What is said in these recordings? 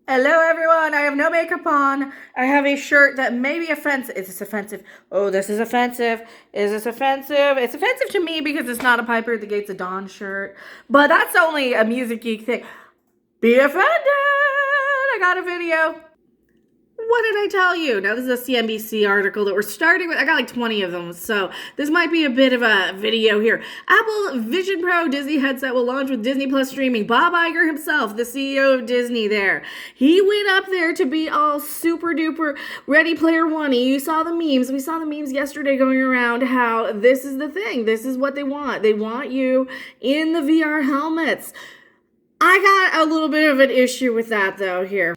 Hello, everyone. I have no makeup on. I have a shirt that may be offensive. Is this offensive? Oh, this is offensive. Is this offensive? It's offensive to me because it's not a Piper at the Gates of Dawn shirt. But that's only a Music Geek thing. Be offended. I got a video. What did I tell you? Now, this is a CNBC article that we're starting with. I got like 20 of them, so this might be a bit of a video here. Apple Vision Pro Disney headset will launch with Disney Plus streaming. Bob Iger himself, the CEO of Disney there. He went up there to be all super duper Ready Player One. You saw the memes. We saw the memes yesterday going around how this is the thing. This is what they want. They want you in the VR helmets. I got a little bit of an issue with that, though, here.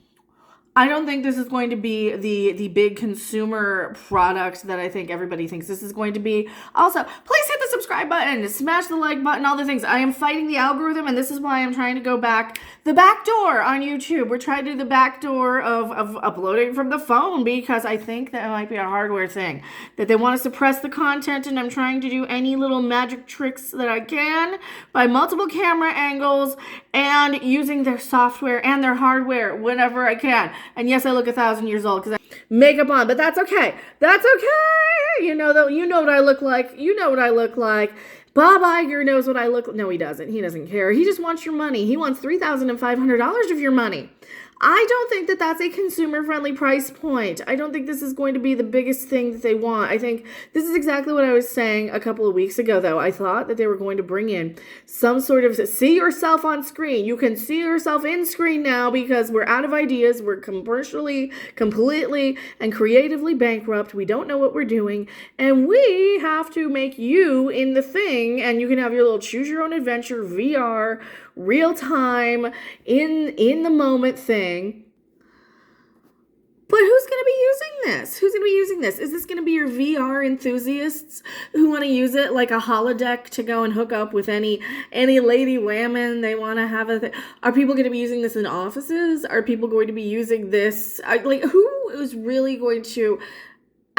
I don't think this is going to be the big consumer product that I think everybody thinks this is going to be. Also, please hit the subscribe button, smash the like button, all the things. I am fighting the algorithm, and this is why I'm trying to go back the back door on YouTube. We're trying to do the back door of uploading from the phone because I think that it might be a hardware thing, that they want to suppress the content, and I'm trying to do any little magic tricks that I can by multiple camera angles and using their software and their hardware whenever I can. And yes, I look 1,000 years old because I have makeup on, but that's okay. That's okay. You know what I look like. You know what I look like. Bob Iger knows what I look like. No, he doesn't. He doesn't care. He just wants your money. He wants $3,500 of your money. I don't think that that's a consumer-friendly price point. I don't think this is going to be the biggest thing that they want. I think this is exactly what I was saying a couple of weeks ago, though. I thought that they were going to bring in some sort of see yourself on screen. You can see yourself in screen now because we're out of ideas. We're commercially, completely, and creatively bankrupt. We don't know what we're doing. And we have to make you in the thing, and you can have your little choose your own adventure VR real time in the moment thing. But who's going to be using this? Who's going to be using this? Is this going to be your VR enthusiasts who want to use it like a holodeck to go and hook up with any lady whammon they want to have Are people going to be using this in offices? Are people going to be using this? Who is really going to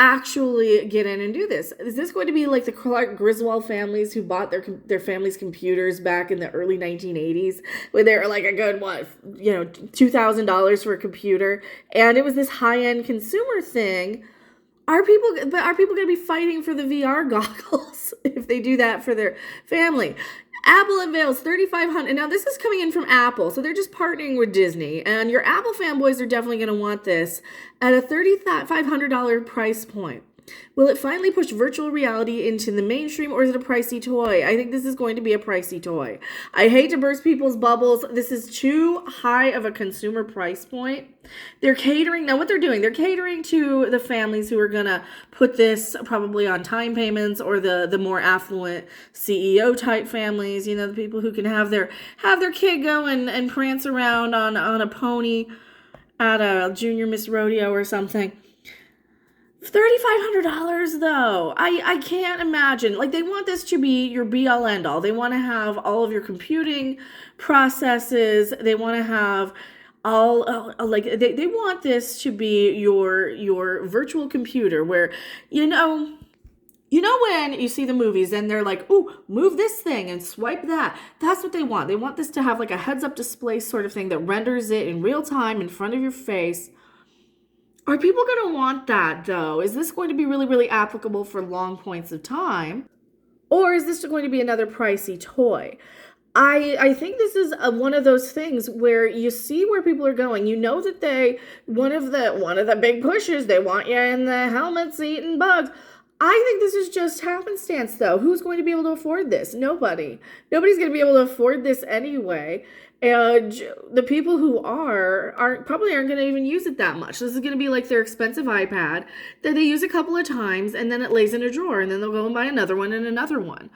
actually get in and do this? Is this going to be like the Clark Griswold families who bought their family's computers back in the early 1980s when they were like a good $2,000 for a computer, and it was this high-end consumer thing? Are people going to be fighting for the VR goggles if they do that for their family? Apple unveils 3,500. Now, this is coming in from Apple, so they're just partnering with Disney. And your Apple fanboys are definitely going to want this at a $3,500 price point. Will it finally push virtual reality into the mainstream, or is it a pricey toy? I think this is going to be a pricey toy. I hate to burst people's bubbles. This is too high of a consumer price point. They're catering, now what they're doing, they're catering to the families who are going to put this probably on time payments, or the more affluent CEO type families, the people who can have their kid go and prance around on a pony at a Junior Miss Rodeo or something. $3,500 though. I can't imagine. Like, they want this to be your be all end all. They want to have all of your computing processes. They want to have all they want this to be your virtual computer where when you see the movies and they're like, ooh, move this thing and swipe that. That's what they want. They want this to have like a heads up display sort of thing that renders it in real time in front of your face. Are people going to want that, though? Is this going to be really, really applicable for long points of time? Or is this going to be another pricey toy? I think this is one of those things where you see where people are going. You know that one of the big pushes, they want you in the helmets eating bugs. I think this is just happenstance, though. Who's going to be able to afford this? Nobody. Nobody's going to be able to afford this anyway. And the people who probably aren't going to even use it that much. This is going to be like their expensive iPad that they use a couple of times and then it lays in a drawer and then they'll go and buy another one and another one.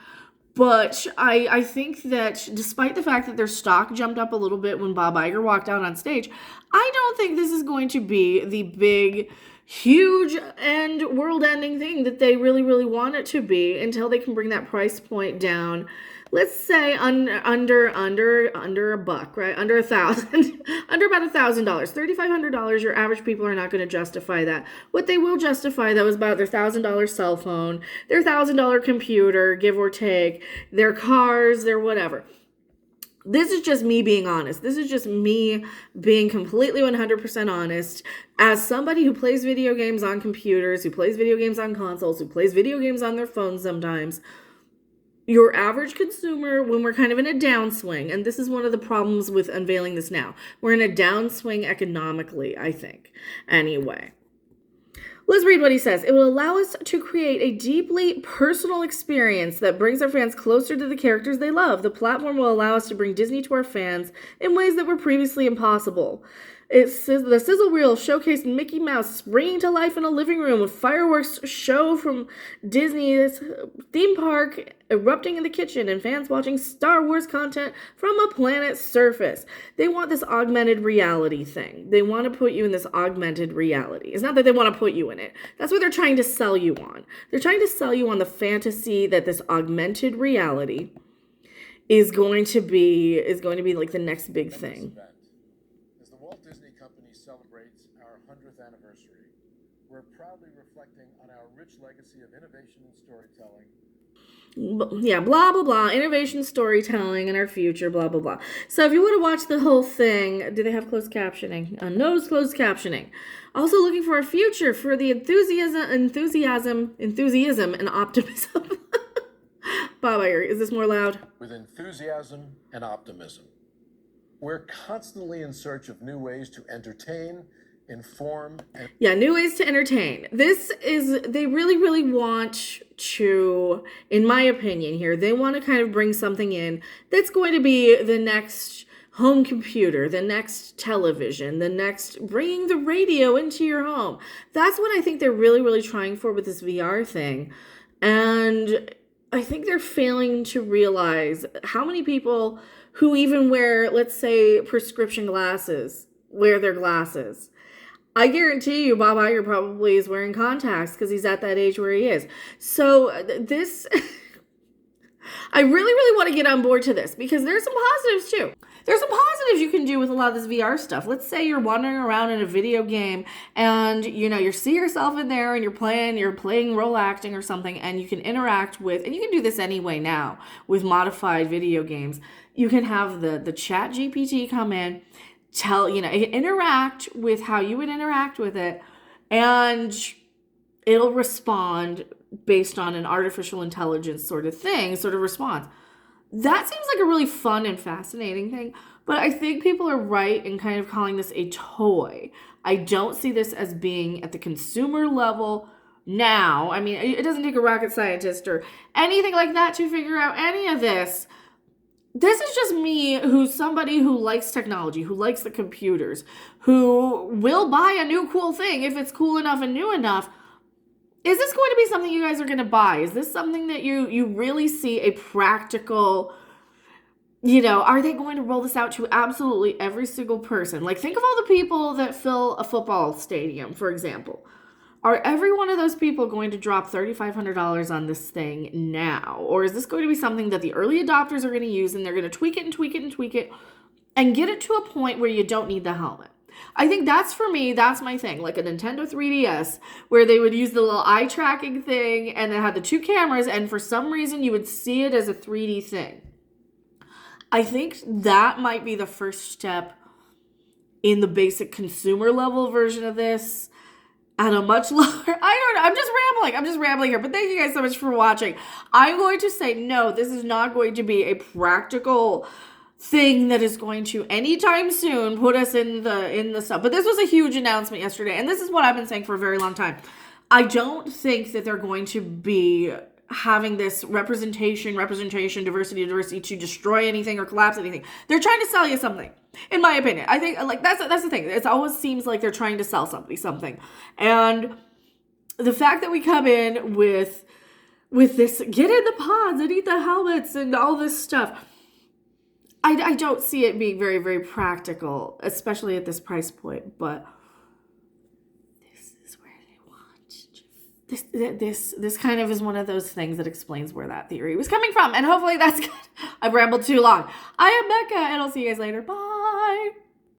But I think that despite the fact that their stock jumped up a little bit when Bob Iger walked out on stage, I don't think this is going to be the big, huge and world-ending thing that they really, really want it to be until they can bring that price point down. Let's say under a buck, right? Under $1,000, under about $1,000, $3,500. Your average people are not going to justify that. What they will justify, though, is about their $1,000 cell phone, their $1,000 computer, give or take, their cars, their whatever. This is just me being honest. This is just me being completely 100% honest. As somebody who plays video games on computers, who plays video games on consoles, who plays video games on their phones sometimes, your average consumer, when we're kind of in a downswing, and this is one of the problems with unveiling this now, we're in a downswing economically, I think. Anyway. Let's read what he says. It will allow us to create a deeply personal experience that brings our fans closer to the characters they love. The platform will allow us to bring Disney to our fans in ways that were previously impossible. The sizzle reel showcased Mickey Mouse springing to life in a living room with fireworks show from Disney's theme park erupting in the kitchen and fans watching Star Wars content from a planet's surface. They want this augmented reality thing. They want to put you in this augmented reality. It's not that they want to put you in it. That's what they're trying to sell you on. They're trying to sell you on the fantasy that this augmented reality is going to be like the next big thing. Celebrates our 100th anniversary. We're proudly reflecting on our rich legacy of innovation and storytelling. Yeah, blah, blah, blah. Innovation, storytelling, and our future, blah, blah, blah. So if you want to watch the whole thing, do they have closed captioning? No closed captioning. Also looking for our future, for the enthusiasm, and optimism. Bob Iger, is this more loud? With enthusiasm and optimism. We're constantly in search of new ways to entertain, inform, and... Yeah, new ways to entertain. They really, really want to, in my opinion here, they want to kind of bring something in that's going to be the next home computer, the next television, the next bringing the radio into your home. That's what I think they're really, really trying for with this VR thing. And I think they're failing to realize how many people who even wear, let's say, prescription glasses, wear their glasses. I guarantee you Bob Iger probably is wearing contacts because he's at that age where he is. So this, I really, really want to get on board to this because there's some positives too. There's some positives you can do with a lot of this VR stuff. Let's say you're wandering around in a video game and, you see yourself in there and you're playing role acting or something, and you can interact with, and you can do this anyway now with modified video games. You can have the chat GPT come in, interact with how you would interact with it, and it'll respond based on an artificial intelligence sort of response. That seems like a really fun and fascinating thing, but I think people are right in kind of calling this a toy. I don't see this as being at the consumer level now. I mean, it doesn't take a rocket scientist or anything like that to figure out any of this. This is just me, who's somebody who likes technology, who likes the computers, who will buy a new cool thing if it's cool enough and new enough. Is this going to be something you guys are going to buy? Is this something that you really see a practical, are they going to roll this out to absolutely every single person? Like, think of all the people that fill a football stadium, for example. Are every one of those people going to drop $3,500 on this thing now? Or is this going to be something that the early adopters are going to use and they're going to tweak it and tweak it and tweak it and get it to a point where you don't need the helmet? I think that's my thing, like a Nintendo 3DS, where they would use the little eye tracking thing and it had the two cameras, and for some reason you would see it as a 3D thing. I think that might be the first step in the basic consumer level version of this at a much lower, I don't know, I'm just rambling here, but thank you guys so much for watching. I'm going to say, no, this is not going to be a practical thing that is going to anytime soon put us in the stuff. But this was a huge announcement yesterday, and this is what I've been saying for a very long time. I don't think that they're going to be having this representation, diversity to destroy anything or collapse anything. They're trying to sell you something, in my opinion. I think that's the thing. It always seems like they're trying to sell somebody something. And the fact that we come in with this, get in the pods and eat the helmets and all this stuff, I don't see it being very, very practical, especially at this price point, but this is where they want. This kind of is one of those things that explains where that theory was coming from, and hopefully that's good. I've rambled too long. I am Becca, and I'll see you guys later. Bye!